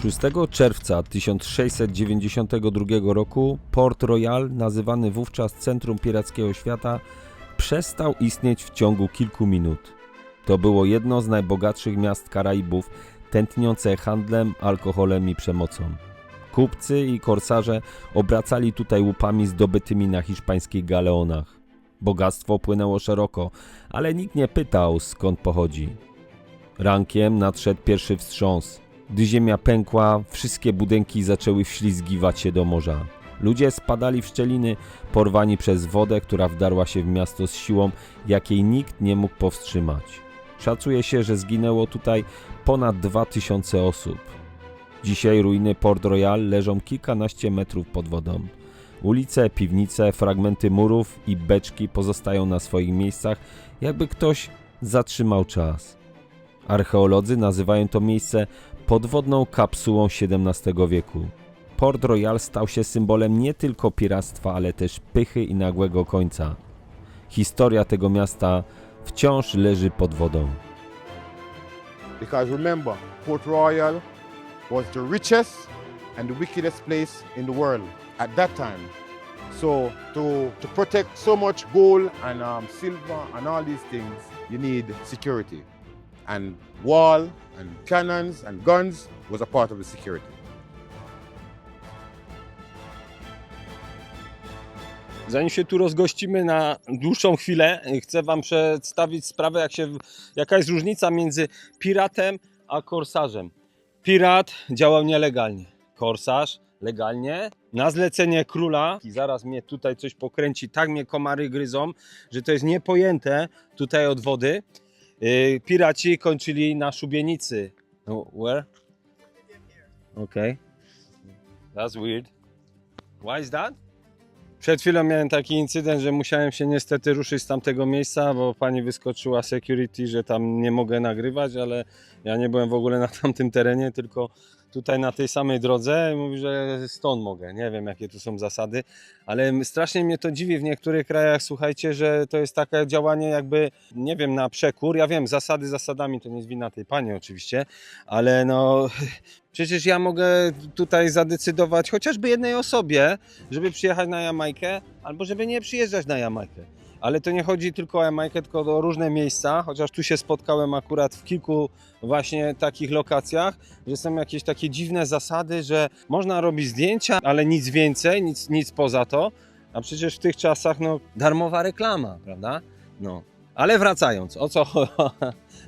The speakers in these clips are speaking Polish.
6 czerwca 1692 roku Port Royal, nazywany wówczas centrum pirackiego świata, przestał istnieć w ciągu kilku minut. To było jedno z najbogatszych miast Karaibów, tętniące handlem, alkoholem i przemocą. Kupcy i korsarze obracali tutaj łupami zdobytymi na hiszpańskich galeonach. Bogactwo płynęło szeroko, ale nikt nie pytał, skąd pochodzi. Rankiem nadszedł pierwszy wstrząs. Gdy ziemia pękła, wszystkie budynki zaczęły wślizgiwać się do morza. Ludzie spadali w szczeliny, porwani przez wodę, która wdarła się w miasto z siłą, jakiej nikt nie mógł powstrzymać. Szacuje się, że zginęło tutaj ponad 2000 osób. Dzisiaj ruiny Port Royal leżą kilkanaście metrów pod wodą. Ulice, piwnice, fragmenty murów i beczki pozostają na swoich miejscach, jakby ktoś zatrzymał czas. Archeolodzy nazywają to miejsce podwodną kapsułą XVII wieku. Port Royal stał się symbolem nie tylko piractwa, ale też pychy i nagłego końca. Historia tego miasta wciąż leży pod wodą. Because remember, Port Royal was the richest and the wickedest place in the world at that time. So to protect so much gold and silver and all these things, you need security. And wall and cannons and guns was a part of the security. Zanim się tu rozgościmy na dłuższą chwilę, chcę Wam przedstawić sprawę, jaka jest różnica między piratem a korsarzem. Pirat działał nielegalnie, korsarz legalnie, na zlecenie króla. I zaraz mnie tutaj coś pokręci, tak mnie komary gryzą, że to jest niepojęte tutaj od wody. Piraci kończyli na szubienicy. Where? Okay. That's weird. Why is that? Przed chwilą miałem taki incydent, że musiałem się niestety ruszyć z tamtego miejsca, bo pani wyskoczyła security, że tam nie mogę nagrywać, ale ja nie byłem w ogóle na tamtym terenie, tylko tutaj na tej samej drodze. Mówi, że stąd mogę. Nie wiem, jakie tu są zasady, ale strasznie mnie to dziwi w niektórych krajach, słuchajcie, że to jest takie działanie jakby, nie wiem, na przekór. Ja wiem, zasady zasadami, to nie jest wina tej pani oczywiście, ale no... Przecież ja mogę tutaj zadecydować chociażby jednej osobie, żeby przyjechać na Jamajkę, albo żeby nie przyjeżdżać na Jamajkę. Ale to nie chodzi tylko o Jamajkę, tylko o różne miejsca, chociaż tu się spotkałem akurat w kilku właśnie takich lokacjach, że są jakieś takie dziwne zasady, że można robić zdjęcia, ale nic więcej, nic poza to. A przecież w tych czasach, no, darmowa reklama, prawda? No. Ale wracając, o co chodzi?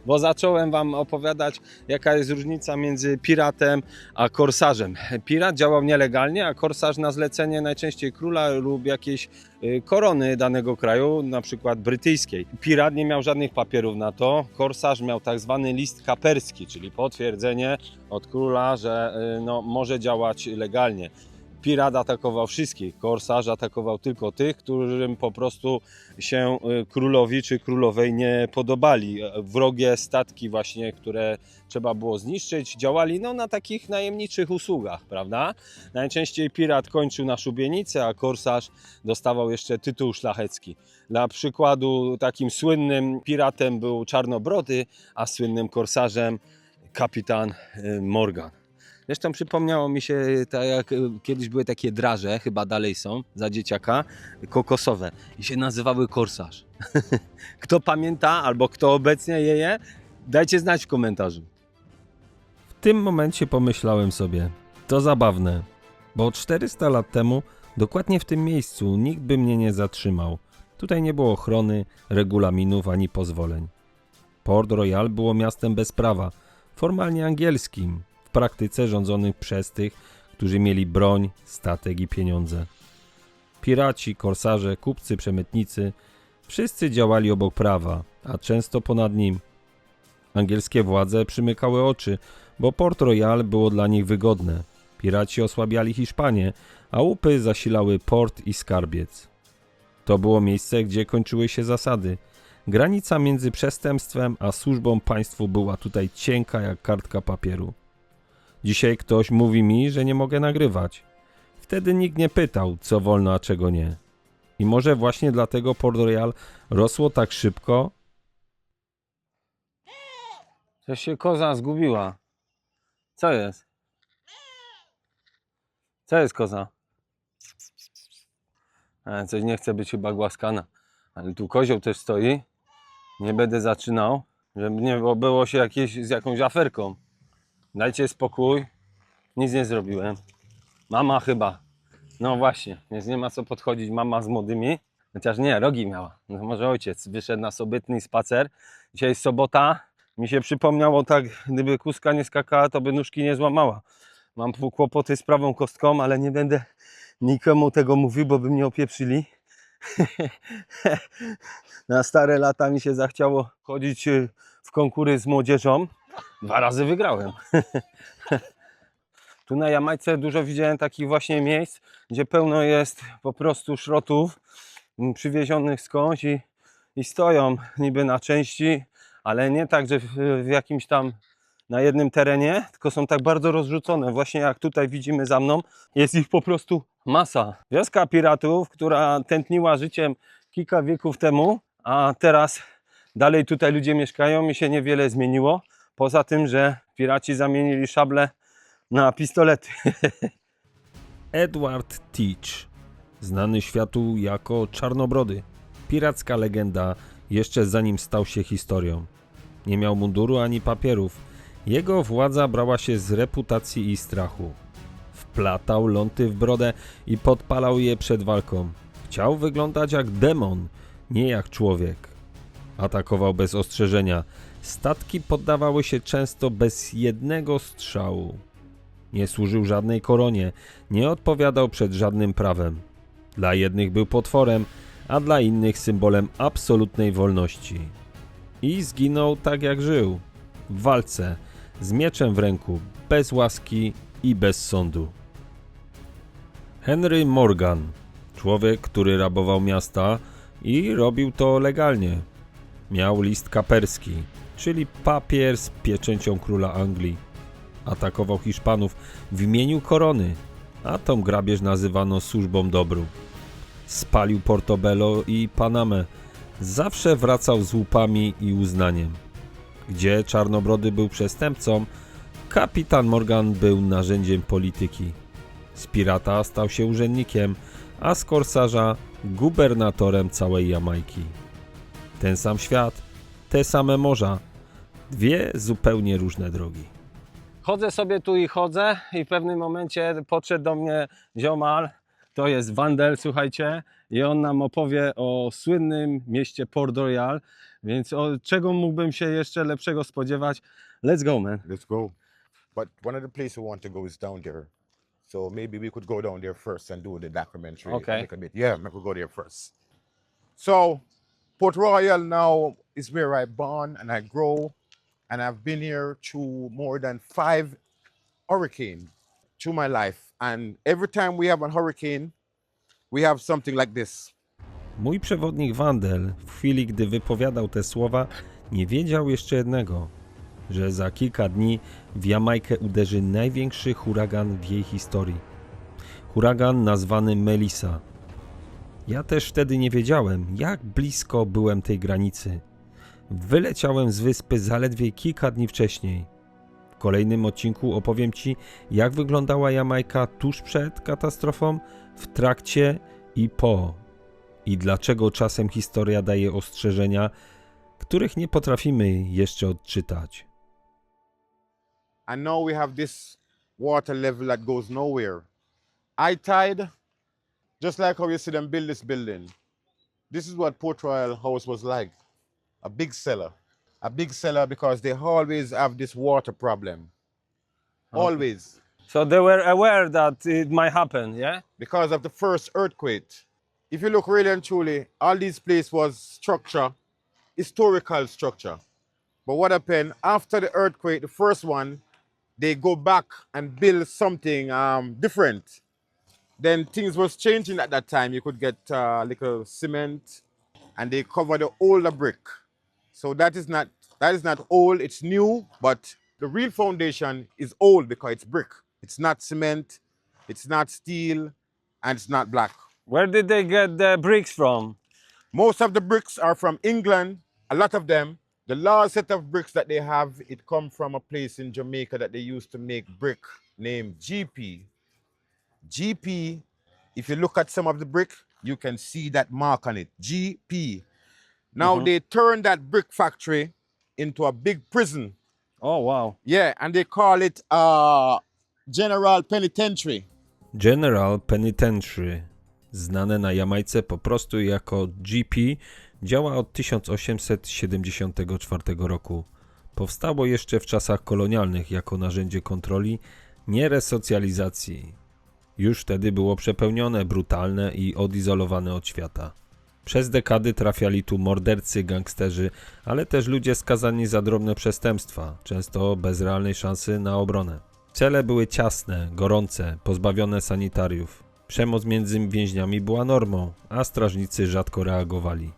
Bo zacząłem Wam opowiadać, jaka jest różnica między piratem a korsarzem. Pirat działał nielegalnie, a korsarz na zlecenie najczęściej króla lub jakiejś korony danego kraju, na przykład brytyjskiej. Pirat nie miał żadnych papierów na to, korsarz miał tak zwany list kaperski, czyli potwierdzenie od króla, że no, może działać legalnie. Pirat atakował wszystkich, korsarz atakował tylko tych, którym po prostu się królowi czy królowej nie podobali. Wrogie statki właśnie, które trzeba było zniszczyć, działali no, na takich najemniczych usługach, prawda? Najczęściej pirat kończył na szubienicę, a korsarz dostawał jeszcze tytuł szlachecki. Dla przykładu takim słynnym piratem był Czarnobrody, a słynnym korsarzem kapitan Morgan. Zresztą przypomniało mi się, tak jak kiedyś były takie draże, chyba dalej są, za dzieciaka, kokosowe i się nazywały korsarz. Kto pamięta albo kto obecnie je je, dajcie znać w komentarzu. W tym momencie pomyślałem sobie, to zabawne, bo 400 lat temu, dokładnie w tym miejscu, nikt by mnie nie zatrzymał. Tutaj nie było ochrony, regulaminów ani pozwoleń. Port Royal było miastem bez prawa, formalnie angielskim, w praktyce rządzonym przez tych, którzy mieli broń, statek i pieniądze. Piraci, korsarze, kupcy, przemytnicy, wszyscy działali obok prawa, a często ponad nim. Angielskie władze przymykały oczy, bo Port Royal było dla nich wygodne. Piraci osłabiali Hiszpanię, a łupy zasilały port i skarbiec. To było miejsce, gdzie kończyły się zasady. Granica między przestępstwem a służbą państwu była tutaj cienka jak kartka papieru. Dzisiaj ktoś mówi mi, że nie mogę nagrywać. Wtedy nikt nie pytał, co wolno, a czego nie. I może właśnie dlatego Port Royal rosło tak szybko. Coś się koza zgubiła. Co jest? Co jest koza? Coś nie chce być chyba głaskana. Ale tu kozioł też stoi. Nie będę zaczynał, żeby nie było się z jakąś aferką. Dajcie spokój. Nic nie zrobiłem. Mama chyba. No właśnie, więc nie ma co podchodzić mama z młodymi. Chociaż nie, rogi miała. No może ojciec wyszedł na sobotni spacer. Dzisiaj jest sobota. Mi się przypomniało tak, gdyby kuska nie skakała, to by nóżki nie złamała. Mam kłopoty z prawą kostką, ale nie będę nikomu tego mówił, bo by mnie opieprzyli. Na stare lata mi się zachciało chodzić w konkury z młodzieżą. 2 razy wygrałem. Tu na Jamajce dużo widziałem takich właśnie miejsc, gdzie pełno jest po prostu szrotów przywiezionych skądś i stoją niby na części, ale nie tak, że w jakimś tam na jednym terenie, tylko są tak bardzo rozrzucone. Właśnie jak tutaj widzimy za mną, jest ich po prostu masa. Wioska piratów, która tętniła życiem kilka wieków temu, a teraz dalej tutaj ludzie mieszkają i się niewiele zmieniło. Poza tym, że piraci zamienili szable na pistolety. Edward Teach, znany światu jako Czarnobrody. Piracka legenda jeszcze zanim stał się historią. Nie miał munduru ani papierów. Jego władza brała się z reputacji i strachu. Wplatał ląty w brodę i podpalał je przed walką. Chciał wyglądać jak demon, nie jak człowiek. Atakował bez ostrzeżenia. Statki poddawały się często bez jednego strzału. Nie służył żadnej koronie, nie odpowiadał przed żadnym prawem. Dla jednych był potworem, a dla innych symbolem absolutnej wolności. I zginął tak jak żył, w walce, z mieczem w ręku, bez łaski i bez sądu. Henry Morgan, człowiek, który rabował miasta i robił to legalnie. Miał list kaperski, czyli papier z pieczęcią króla Anglii. Atakował Hiszpanów w imieniu korony, a tą grabież nazywano służbą dobru. Spalił Portobello i Panamę. Zawsze wracał z łupami i uznaniem. Gdzie Czarnobrody był przestępcą, kapitan Morgan był narzędziem polityki. Z pirata stał się urzędnikiem, a z korsarza gubernatorem całej Jamajki. Ten sam świat, te same morza, 2 zupełnie różne drogi. Chodzę sobie tu i chodzę i w pewnym momencie podszedł do mnie ziomal, to jest Wandel, słuchajcie, i on nam opowie o słynnym mieście Port Royal, więc czego mógłbym się jeszcze lepszego spodziewać? Let's go, man. Let's go. But one of the places we want to go is down there. So maybe we could go down there first and do the documentary Okay. a little bit. Yeah, maybe we'll go there first. So Port Royal now is where I born and I grow. And I've been here through more than 5 hurricanes through my life. And every time we have a hurricane, we have something like this. Mój przewodnik Wandel, w chwili gdy wypowiadał te słowa, nie wiedział jeszcze jednego, że za kilka dni w Jamajkę uderzy największy huragan w jej historii. Huragan nazwany Melissa. Ja też wtedy nie wiedziałem, jak blisko byłem tej granicy. Wyleciałem z wyspy zaledwie kilka dni wcześniej. W kolejnym odcinku opowiem Ci, jak wyglądała Jamajka tuż przed katastrofą, w trakcie i po. I dlaczego czasem historia daje ostrzeżenia, których nie potrafimy jeszcze odczytać. And now we have this water level that goes nowhere. High tide, just like how you see them build this building. This is what Port Royal House was like. A big cellar. A big cellar because they always have this water problem. Always. So they were aware that it might happen, yeah? Because of the first earthquake. If you look really and truly, all these places was structure, historical structure. But what happened after the earthquake, the first one, they go back and build something different. Then things was changing at that time. You could get little cement and they cover the older brick. So that is not old, it's new, but the real foundation is old because it's brick. It's not cement, it's not steel, and it's not black. Where did they get the bricks from? Most of the bricks are from England, a lot of them. The large set of bricks that they have, it come from a place in Jamaica that they used to make brick named GP. GP, if you look at some of the brick, you can see that mark on it, GP. Now they turned that brick factory into a big prison. O, wow. Yeah, and they call it General Penitentiary. General Penitentiary, znane na Jamajce po prostu jako GP, działa od 1874 roku. Powstało jeszcze w czasach kolonialnych jako narzędzie kontroli, nie resocjalizacji. Już wtedy było przepełnione, brutalne i odizolowane od świata. Przez dekady trafiali tu mordercy, gangsterzy, ale też ludzie skazani za drobne przestępstwa, często bez realnej szansy na obronę. Cele były ciasne, gorące, pozbawione sanitariów. Przemoc między więźniami była normą, a strażnicy rzadko reagowali.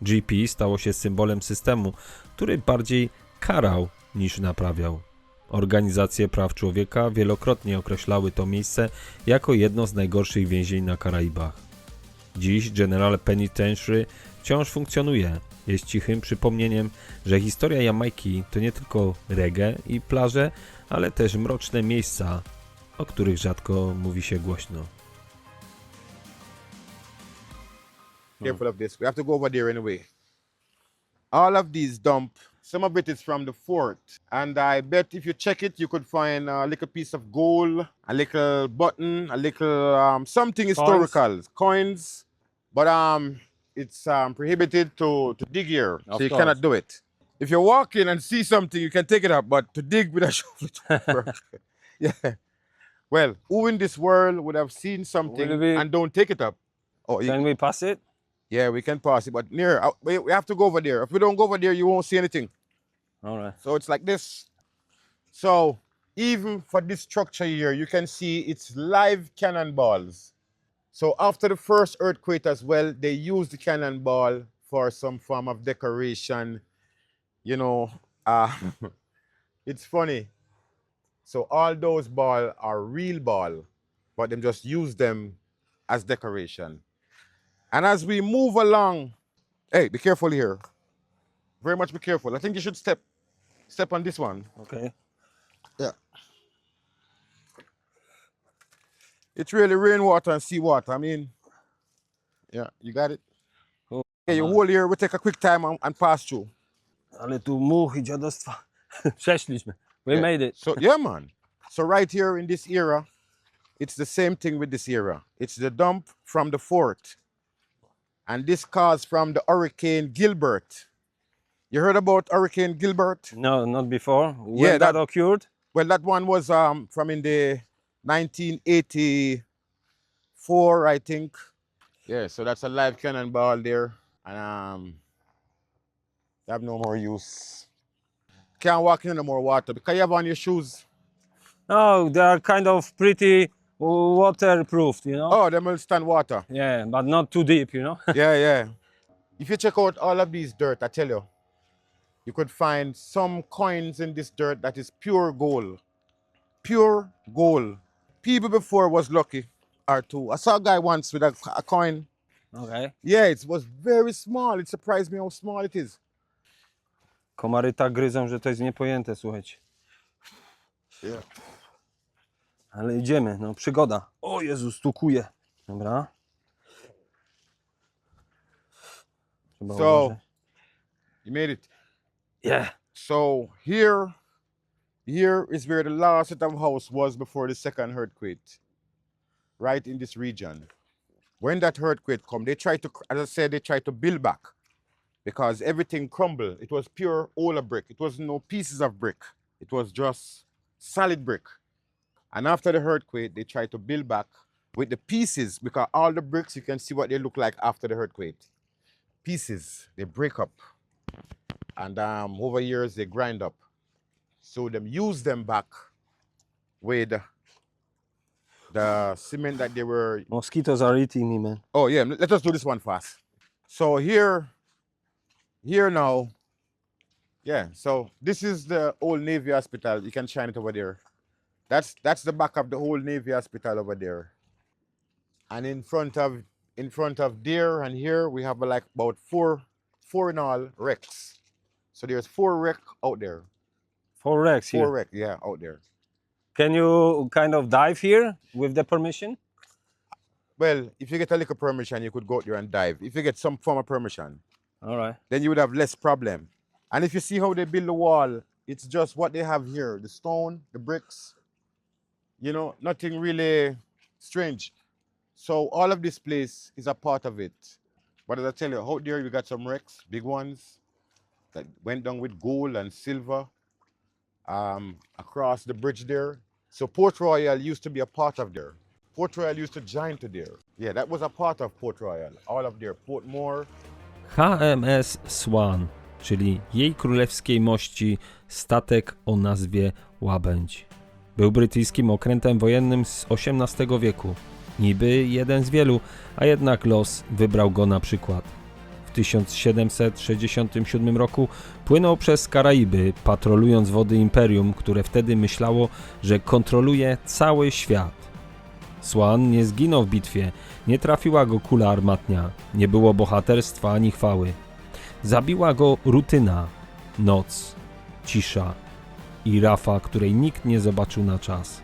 GP stało się symbolem systemu, który bardziej karał niż naprawiał. Organizacje praw człowieka wielokrotnie określały to miejsce jako jedno z najgorszych więzień na Karaibach. Dziś General Penitentiary wciąż funkcjonuje. Jest cichym przypomnieniem, że historia Jamajki to nie tylko reggae i plaże, ale też mroczne miejsca, o których rzadko mówi się głośno. Careful of this. We have to go over there anyway. All of these dump, some of it is from the fort. And I bet if you check it, you could find a little piece of gold, a little button, a little something historical, coins. But it's prohibited to dig here, so you cannot do it. If you walk in and see something, you can take it up, but to dig with a shovel, yeah. Well, who in this world would have seen something and don't take it up? Oh, Can we pass it? yeah, we can pass it, but we have to go over there. If we don't go over there, you won't see anything. All right. So it's like this. So even for this structure here, you can see it's live cannonballs. So after the first earthquake as well, they used the cannonball for some form of decoration. You know, it's funny. So all those balls are real ball, but them just use them as decoration. And as we move along, hey, be careful here. Very much be careful. I think you should step on this one. Okay. Yeah. It's really rainwater and seawater. I mean, yeah, you got it? Cool. Okay, you hold here, we take a quick time and pass through. Ale tu much i dziadostwa. Przeszliśmy. We made it. So, yeah, man. So right here in this era, it's the same thing with this era. It's the dump from the fort. And this caused from the Hurricane Gilbert. You heard about Hurricane Gilbert? No, not before. When Yeah, that that- occurred? Well, that one was from in the 1984, I think. Yeah, so that's a live cannonball there. And they have no more use. Can't walk in no more water because you have on your shoes. No, they are kind of pretty waterproof, you know? Oh, they will stand water. Yeah, but not too deep, you know? Yeah, yeah. If you check out all of these dirt, I tell you, you could find some coins in this dirt that is pure gold. Pure gold. People before was lucky or two. I saw a guy once with a coin. Okay. Yeah, it was very small. It surprised me how small it is. Komary tak gryzą, że to jest niepojęte, słuchajcie. Yeah. Ale idziemy, no przygoda. O Jezus, tu kuje. Dobra. Trzeba So, uważać. you made it. Yeah. So here is where the last set of house was before the second earthquake. Right in this region. When that earthquake come, they try to, as I said, they try to build back because everything crumbled. It was pure Ola brick. It was no pieces of brick. It was just solid brick. And after the earthquake, they tried to build back with the pieces because all the bricks, you can see what they look like after the earthquake. Pieces, they break up. And over years, they grind up. So them use them back with the cement that they were. Mosquitoes are eating me, man. Oh yeah, let us do this one fast. So here now, yeah. So this is the old Navy Hospital. You can shine it over there. That's the back of the old Navy Hospital over there. And in front of there and here we have like about four in all wrecks. So there's 4 wreck out there. 4 wrecks 4 here. wreck, yeah, out there. Can you kind of dive here with the permission? Well, if you get a little permission, you could go out there and dive. If you get some form of permission, All right. then you would have less problem. And if you see how they build the wall, it's just what they have here, the stone, the bricks, you know, nothing really strange. So all of this place is a part of it. But as I tell you, out there we got some wrecks, big ones, that went down with gold and silver across the bridge there. So Port Royal used to be a part of there. Port Royal used to join to there. Yeah, that was a part of Port Royal. All of there, Portmore. HMS Swan, czyli Jej Królewskiej Mości statek o nazwie Łabędź. Był brytyjskim okrętem wojennym z XVIII wieku. Niby jeden z wielu, a jednak los wybrał go na przykład. W 1767 roku płynął przez Karaiby, patrolując wody imperium, które wtedy myślało, że kontroluje cały świat. Swan nie zginął w bitwie, nie trafiła go kula armatnia, nie było bohaterstwa ani chwały. Zabiła go rutyna, noc, cisza i rafa, której nikt nie zobaczył na czas.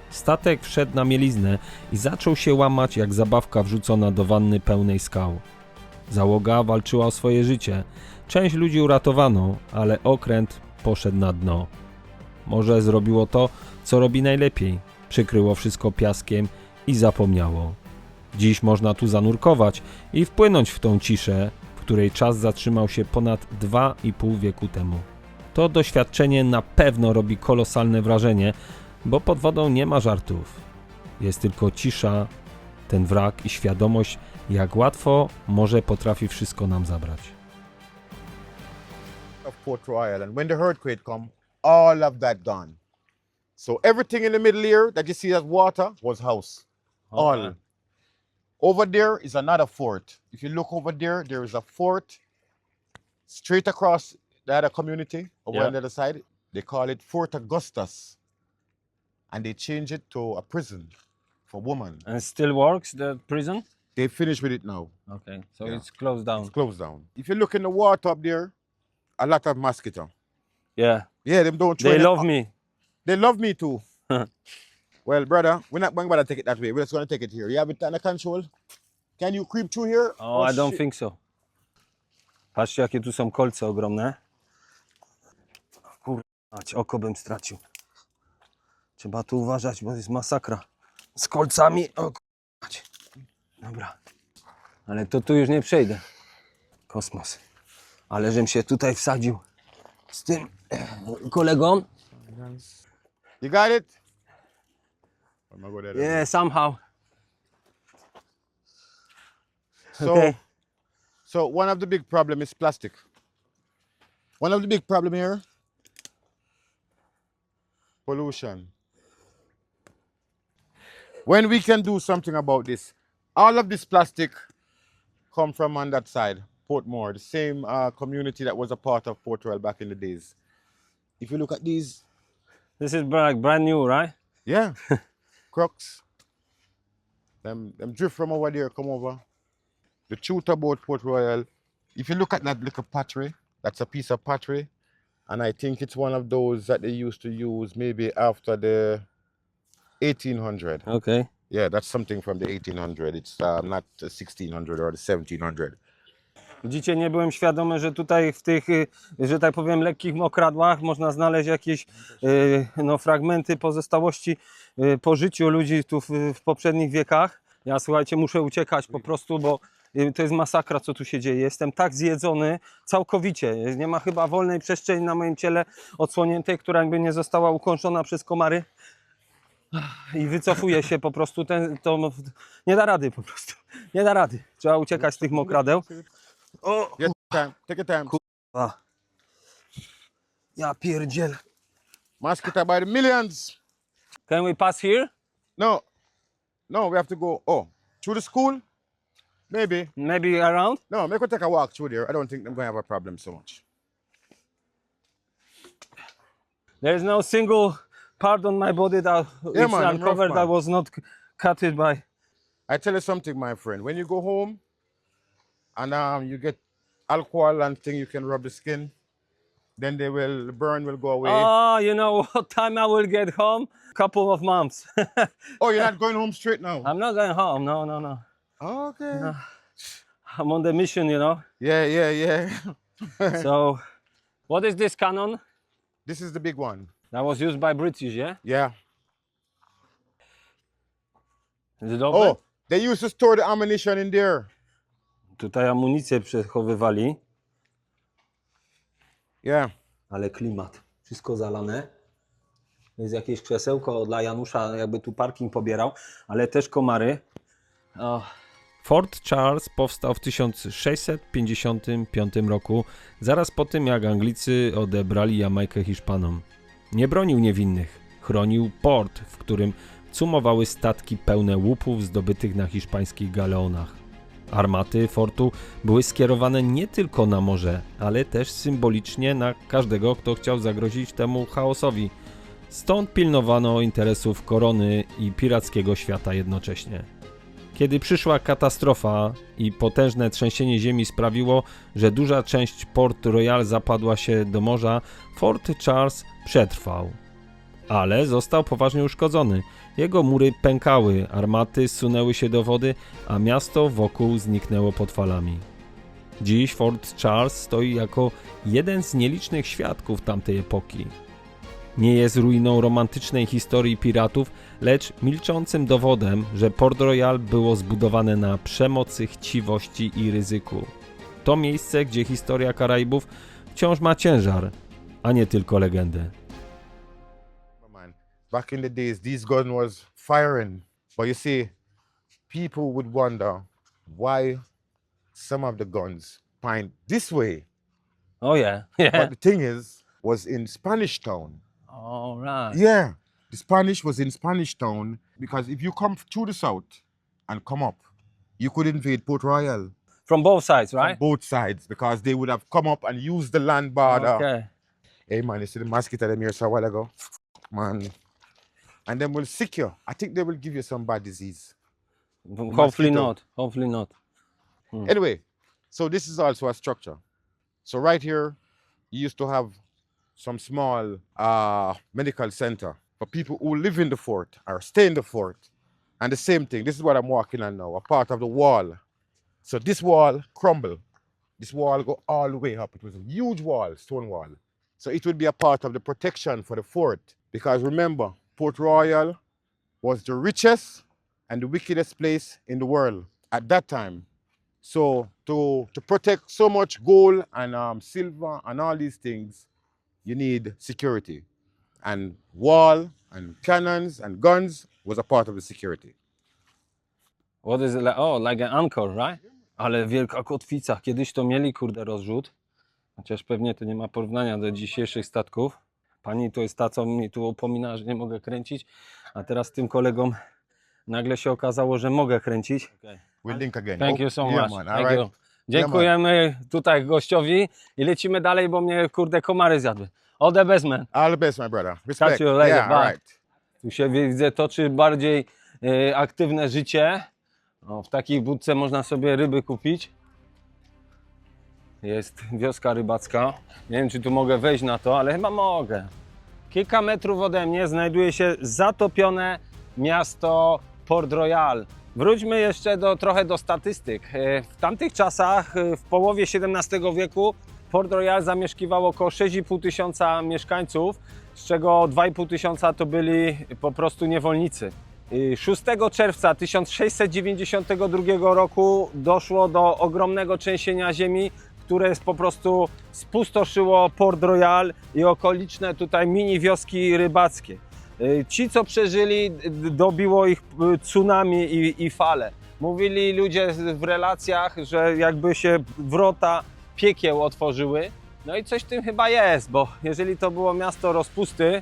Statek wszedł na mieliznę i zaczął się łamać jak zabawka wrzucona do wanny pełnej skał. Załoga walczyła o swoje życie. Część ludzi uratowano, ale okręt poszedł na dno. Morze zrobiło to, co robi najlepiej. Przykryło wszystko piaskiem i zapomniało. Dziś można tu zanurkować i wpłynąć w tą ciszę, w której czas zatrzymał się ponad 2,5 wieku temu. To doświadczenie na pewno robi kolosalne wrażenie, bo pod wodą nie ma żartów. Jest tylko cisza, ten wrak i świadomość, jak łatwo morze potrafi wszystko nam zabrać. Of Port Royal, and when the earthquake come, all of that gone. So everything in the middle here that you see as water was house. All. Okay. Over there is another fort. If you look over there, there is a fort straight across the other community over Yeah. on the other side. They call it Fort Augustus, and they change it to a prison for women. And still works the prison? They finished with it now. Okay, so Yeah. it's closed down. It's closed down. If you look in the water up there, a lot of mosquito. Yeah, Yeah, them don't. they throw love them- me. They love me too. Well, brother, we're not going to take it that way. We're just going to take it here. You have it under control? Can you creep through here? Oh, I don't shit. think so. Patrzcie, jakie tu są kolce ogromne. Kurwa, oko bym stracił. Trzeba tu uważać, bo jest masakra. Z kolcami. O kurwa. Dobra. Ale to tu już nie przejdę. Kosmos. Ale żem się tutaj wsadził z tym kolegą. You got it? I'm gonna go there. Yeah, somehow. So, Okay. so one of the big problem is plastic. One of the big problem here, pollution. When we can do something about this, all of this plastic come from on that side, Portmore, the same community that was a part of Port Royal back in the days. If you look at these, This is like brand new, right? yeah, crooks. Them drift from over there, come over. The truth about Port Royal, if you look at that little pottery, that's a piece of pottery, and I think it's one of those that they used to use maybe after the 1800. Okay. Yeah, that's something from the 1800. It's not the 1600 or the 1700. Widzicie, nie byłem świadomy, że tutaj w tych, że tak powiem, lekkich mokradłach można znaleźć jakieś no, fragmenty pozostałości po życiu ludzi tu w poprzednich wiekach. Ja, słuchajcie, muszę uciekać po prostu, bo to jest masakra, co tu się dzieje. Jestem tak zjedzony całkowicie. Nie ma chyba wolnej przestrzeni na moim ciele odsłoniętej, która by nie została ukąszona przez komary. I wycofuję się po prostu. To nie da rady po prostu. Nie da rady. Trzeba uciekać z tych mokradeł. O, Yes, time. Take your time. a. Ja pierdziel. Mosquito by the millions. Can we pass here? No, no, we have to go. Oh, through the school? Maybe. Maybe around? No, maybe we take a walk through there. I don't think I'm going to have a problem so much. There is no single part on my body that Yeah, is man, I'm uncovered rough, that man. was not cutted by. I tell you something, my friend. When you go home and you get alcohol and thing, you can rub the skin. then the burn will go away. Oh, you know what time I will get home? Couple of months. Oh, you're not going home straight now? I'm not going home. No. Okay. No. I'm on the mission, you know. Yeah. So, what is this cannon? This is the big one. That was used by British, yeah? Yeah. Is it open? Oh, they used to store the ammunition in there. Tutaj amunicję przechowywali, Yeah. ale klimat. Wszystko zalane. Jest jakieś krzesełko dla Janusza, jakby tu parking pobierał, ale też komary. O, Fort Charles powstał w 1655 roku, zaraz po tym jak Anglicy odebrali Jamajkę Hiszpanom. Nie bronił niewinnych, chronił port, w którym cumowały statki pełne łupów zdobytych na hiszpańskich galeonach. Armaty fortu były skierowane nie tylko na morze, ale też symbolicznie na każdego, kto chciał zagrozić temu chaosowi. Stąd pilnowano interesów korony i pirackiego świata jednocześnie. Kiedy przyszła katastrofa i potężne trzęsienie ziemi sprawiło, że duża część Port Royal zapadła się do morza, Fort Charles przetrwał. Ale został poważnie uszkodzony. Jego mury pękały, armaty zsunęły się do wody, a miasto wokół zniknęło pod falami. Dziś Fort Charles stoi jako jeden z nielicznych świadków tamtej epoki. Nie jest ruiną romantycznej historii piratów, lecz milczącym dowodem, że Port Royal było zbudowane na przemocy, chciwości i ryzyku. To miejsce, gdzie historia Karaibów wciąż ma ciężar, a nie tylko legendę. Man, back in the days, these guns was firing. But you see, people would wonder why some of the guns point this way. oh yeah. But the thing is, was in Spanish Town. All right. Yeah, the Spanish was in Spanish Town because if you come to the south and come up, you could invade Port Royal From both sides, on right? both sides because they would have come up and used the land border. Okay. Hey man, you see the mosquito them here so a while ago? Man. And then will sick you. I think they will give you some bad disease. Hopefully mosquito. not. Hopefully not. Anyway, so this is also a structure. So right here, you used to have some small medical center for people who live in the fort or stay in the fort. And the same thing, this is what I'm walking on now, a part of the wall. So this wall crumbled. This wall go all the way up. It was a huge wall, stone wall. So it would be a part of the protection for the fort. Because remember, Port Royal was the richest and the wickedest place in the world at that time. So to protect so much gold and silver and all these things, you need security. And wall and cannons and guns was a part of the security. What is it like? Oh, like an anchor, right? Ale wielka kotwica. Kiedyś to mieli, kurde, rozrzut. Chociaż pewnie to nie ma porównania do dzisiejszych statków. Pani to jest ta, co mi tu upomina, że nie mogę kręcić. A teraz tym kolegom nagle się okazało, że mogę kręcić. We'll link again. Thank you so yeah, much. man. Thank All you. right. Dziękujemy tutaj gościowi i lecimy dalej, bo mnie, kurde, komary zjadły. All the best, man. All the best, my brother. Respect. Catch you later. Yeah, Bye. all right. Tu się widzę, toczy bardziej aktywne życie. O, w takiej budce można sobie ryby kupić. Jest wioska rybacka. Nie wiem, czy tu mogę wejść na to, ale chyba mogę. Kilka metrów ode mnie znajduje się zatopione miasto Port Royal. Wróćmy jeszcze trochę do statystyk. W tamtych czasach, w połowie XVII wieku, Port Royal zamieszkiwało około 6,5 tysiąca mieszkańców, z czego 2,5 tysiąca to byli po prostu niewolnicy. 6 czerwca 1692 roku doszło do ogromnego trzęsienia ziemi, które po prostu spustoszyło Port Royal i okoliczne tutaj mini wioski rybackie. Ci, co przeżyli, dobiło ich tsunami i fale. Mówili ludzie w relacjach, że jakby się wrota piekieł otworzyły. No i coś w tym chyba jest, bo jeżeli to było miasto rozpusty,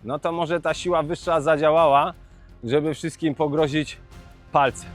no to może ta siła wyższa zadziałała, żeby wszystkim pogrozić palcem.